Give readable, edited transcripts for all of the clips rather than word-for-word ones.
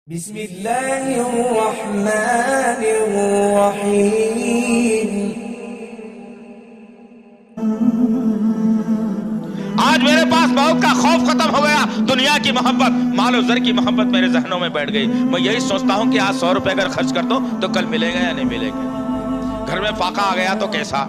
بسم اللہ الرحمن الرحیم۔ آج میرے پاس موت کا خوف ختم ہو گیا، دنیا کی محبت، مال و زر کی محبت میرے ذہنوں میں بیٹھ گئی۔ میں یہی سوچتا ہوں کہ آج 100 روپے اگر خرچ کر دو تو کل ملے گا یا نہیں ملے گا۔ گھر میں فاقہ آ گیا تو کیسا،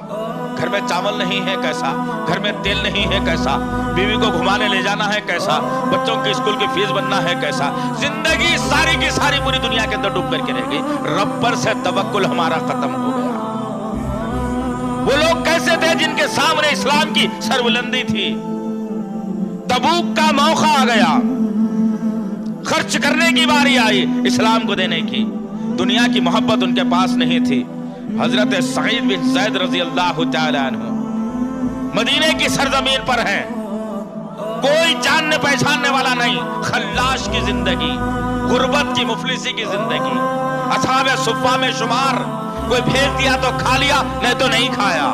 گھر میں چاول نہیں ہے کیسا، گھر میں تیل نہیں ہے کیسا، بیوی کو گھمانے لے جانا ہے کیسا، بچوں کی اسکول کی فیس بننا ہے کیسا۔ زندگی ساری کی ساری پوری دنیا کے اندر ڈوب کر کے رہ گئی، رب پر سے توکل ہمارا ختم ہو گیا۔ وہ لوگ کیسے تھے جن کے سامنے اسلام کی سربلندی تھی؟ تبوک کا موقع آ گیا، خرچ کرنے کی باری آئی، اسلام کو دینے کی۔ دنیا کی محبت ان کے پاس نہیں تھی۔ حضرت سعید بن زید رضی اللہ تعالی عنہ مدینے کی سرزمین پر ہیں، کوئی جاننے پہچاننے والا نہیں، خلاش کی زندگی، غربت کی مفلسی کی زندگی، اصحاب صفہ میں شمار، کوئی بھیج دیا تو کھا لیا نہیں تو نہیں کھایا۔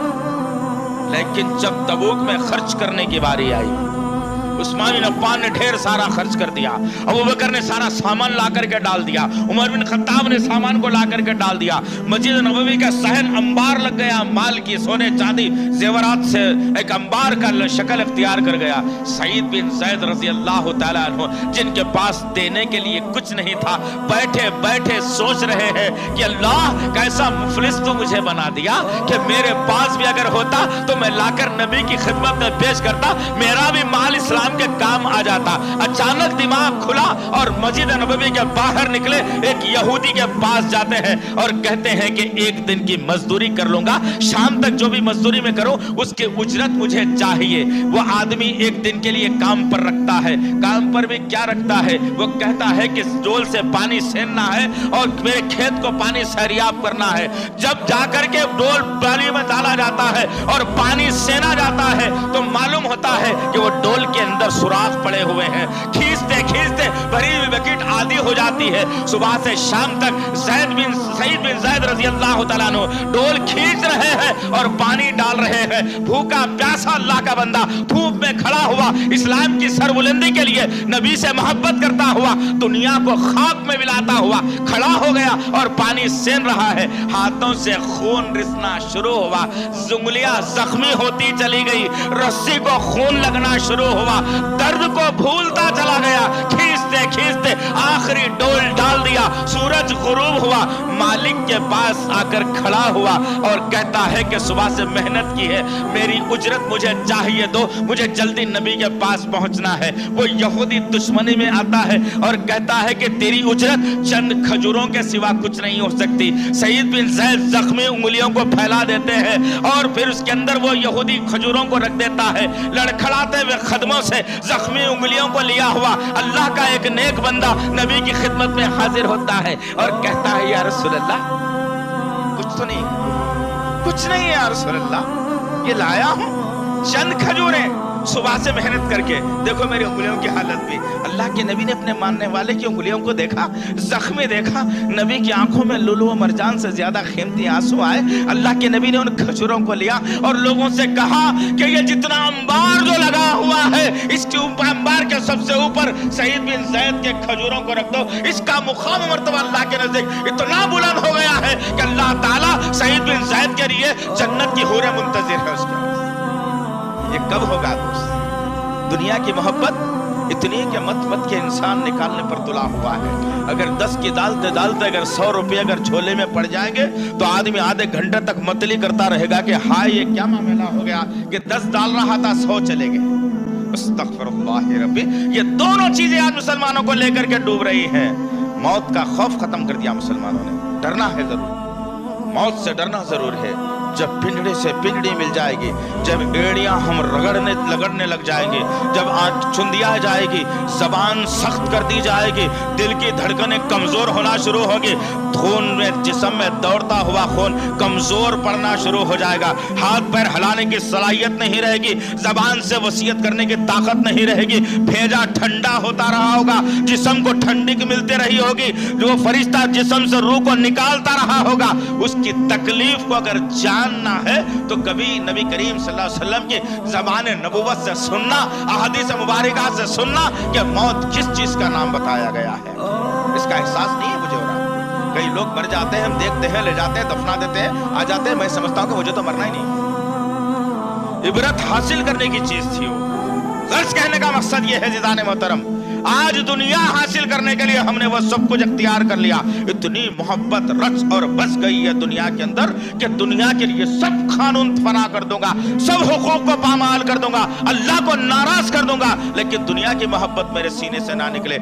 لیکن جب تبوک میں خرچ کرنے کی باری آئی، عثمان بن عفان نے ڈھیر سارا خرچ کر دیا، ابوبکر نے سارا سامان لا کر کے ڈال دیا، عمر بن خطاب نے سامان کو لا کر کے ڈال دیا، مسجد نبوی کا صحن انبار لگ گیا، مال کی، سونے چاندی زیورات سے ایک انبار کا شکل اختیار کر گیا۔ سعید بن زید رضی اللہ تعالیٰ عنہ جن کے پاس دینے کے لیے کچھ نہیں تھا، بیٹھے بیٹھے سوچ رہے ہیں کہ اللہ کیسا مفلس تو مجھے بنا دیا کہ میرے پاس بھی اگر ہوتا تو میں لا کر نبی کی خدمت میں پیش کرتا، میرا بھی مال اسلام کے کام آ جاتا۔ اچانک دماغ کھلا اور مسجد نبوی کے باہر نکلے، ایک یہودی کے پاس جاتے ہیں اور کہتے ہیں کہ ایک دن کی مزدوری کر لوں گا، شام تک جو بھی مزدوری میں کروں اس کی اجرت مجھے چاہیے۔ وہ آدمی ایک دن کے لیے کام پر رکھتا ہے، کام پر بھی کیا رکھتا ہے، وہ کہتا ہے کہ ڈول سے پانی سیننا ہے اور میرے کھیت کو پانی سیراب کرنا ہے۔ جب جا کر کے ڈول پانی میں ڈالا جاتا ہے اور پانی سینا جاتا ہے تو معلوم ہوتا ہے کہ وہ ڈول کے اندر سوراخ پڑے ہوئے ہیں، کھینچتے کھینچتے بھری ہوئی بکیٹ آدھی ہو جاتی ہے۔ صبح سے شام تک سعید بن زید رضی اللہ تعالیٰ عنہ ڈول کھینچ رہے ہیں اور پانی ڈال رہے ہیں۔ بھوکا پیاسا اللہ کا بندہ دھوپ میں کھڑا ہوا، اسلام کی سربلندی کے لیے نبی سے محبت کرتا ہوا، دنیا کو خاک میں ملاتا ہوا کھڑا ہو گیا اور پانی سین رہا ہے۔ ہاتھوں سے خون رسنا شروع ہوا، انگلیاں زخمی ہوتی چلی گئی، رسی کو خون لگنا شروع ہوا، درد کو بھولتا چلا گیا، کھینچتے کھینچتے آخری ڈول ڈال دیا، سورج غروب ہوا، مالک کے پاس آ کر کھڑا ہوا اور کہتا ہے کہ صبح سے محنت کی ہے، میری اجرت مجھے چاہیے دو، مجھے جلدی نبی کے پاس پہنچنا ہے۔ وہ یہودی دشمنی میں آتا ہے اور کہتا ہے کہ تیری اجرت چند کھجوروں کے سوا کچھ نہیں ہو سکتی۔ سعید بن زید زخمی انگلیوں کو پھیلا دیتے ہیں اور پھر اس کے اندر وہ یہودی کھجوروں کو رکھ دیتا ہے، لڑکھڑاتے ہوئے قدموں سے زخمی انگلیوں کو لیا ہوا اللہ کا ایک نیک بندہ نبی کی خدمت میں حاضر ہوتا ہے اور کہتا ہے یا رسول اللہ کچھ تو نہیں، کچھ نہیں ہے یا رسول اللہ، یہ لایا ہوں چند کھجوریں، صبح سے محنت کر کے دیکھو میری انگلیوں کی حالت بھی۔ اللہ کے نبی نے اپنے ماننے والے کی انگلیوں کو دیکھا، زخمی دیکھا، نبی کی آنکھوں میں لولو و مرجان سے زیادہ قیمتی آنسو آئے۔ اللہ کے نبی نے ان کھجوروں کو لیا اور لوگوں سے کہا کہ یہ جتنا انبار جو لگا ہوا ہے اس کے اوپر، انبار کے سب سے اوپر سعید بن زید کے کھجوروں کو رکھ دو، اس کا مقام مرتبہ اللہ کے نزدیک اتنا بلند ہو گیا ہے کہ اللہ تعالیٰ سعید بن زید کے لیے جنت کی حوریں منتظر ہے اس کے۔ یہ کب ہوگا دوست؟ دنیا کی محبت اتنی کہ مت کے انسان نکالنے پر تلا ہوا ہے۔ اگر 10 کی ڈالتے ڈالتے اگر 100 روپے اگر جھولے میں پڑ جائیں گے تو آدمی آدھے گھنٹے تک متلی کرتا رہے گا کہ ہائے یہ کیا معاملہ ہو گیا کہ 10 ڈال رہا تھا 100 چلے گئے۔ استغفر اللہ ربی۔ یہ دونوں چیزیں آج مسلمانوں کو لے کر کے ڈوب رہی ہیں۔ موت کا خوف ختم کر دیا مسلمانوں نے، ڈرنا ہے ضرور، موت سے ڈرنا ضرور ہے۔ جب پنڈڑی سے پنڈڑی مل جائے گی، جب ایڑیاں ہم لگڑنے لگ جائیں گے، جب آنکھ چندیا جائے گی، زبان سخت کر دی جائے گی، دل کی دھڑکنیں کمزور ہونا شروع ہوگی، خون میں جسم میں دوڑتا ہوا خون کمزور پڑنا شروع ہو جائے گا، ہاتھ پیر ہلانے کی صلاحیت نہیں رہے گی، زبان سے وصیت کرنے کی طاقت نہیں رہے گی، بھیجا ٹھنڈا ہوتا رہا ہوگا، جسم کو ٹھنڈک ملتی رہی ہوگی، جو فرشتہ جسم سے روح کو نکالتا رہا ہوگا، اس کی تکلیف کو اگر جاننا ہے تو کبھی نبی کریم صلی اللہ علیہ وسلم کی زبان نبوت سے سننا، احادیث مبارکہ سے سننا کہ موت کس چیز کا نام بتایا گیا ہے۔ اس کا احساس نہیں ہے مجھے ہو رہا. کئی لوگ مر جاتے ہیں، ہم دیکھتے ہیں، لے جاتے ہیں، دفنا دیتے ہیں، آ جاتے ہیں، میں سمجھتا ہوں کہ مجھے تو مرنا ہی نہیں. عبرت حاصل کرنے کی چیز تھی وہ. غرض کہنے کا مقصد یہ ہے عزیزان محترم، آج دنیا حاصل کرنے کے لیے ہم نے وہ سب کچھ اختیار کر لیا. اتنی محبت رچ اور بس گئی ہے دنیا کے اندر کہ دنیا کے لیے سب قانون فنا کر دوں گا، سب حقوق کو پامال کر دوں گا، اللہ کو ناراض کر دوں گا، لیکن دنیا کی محبت میرے سینے سے نہ نکلے.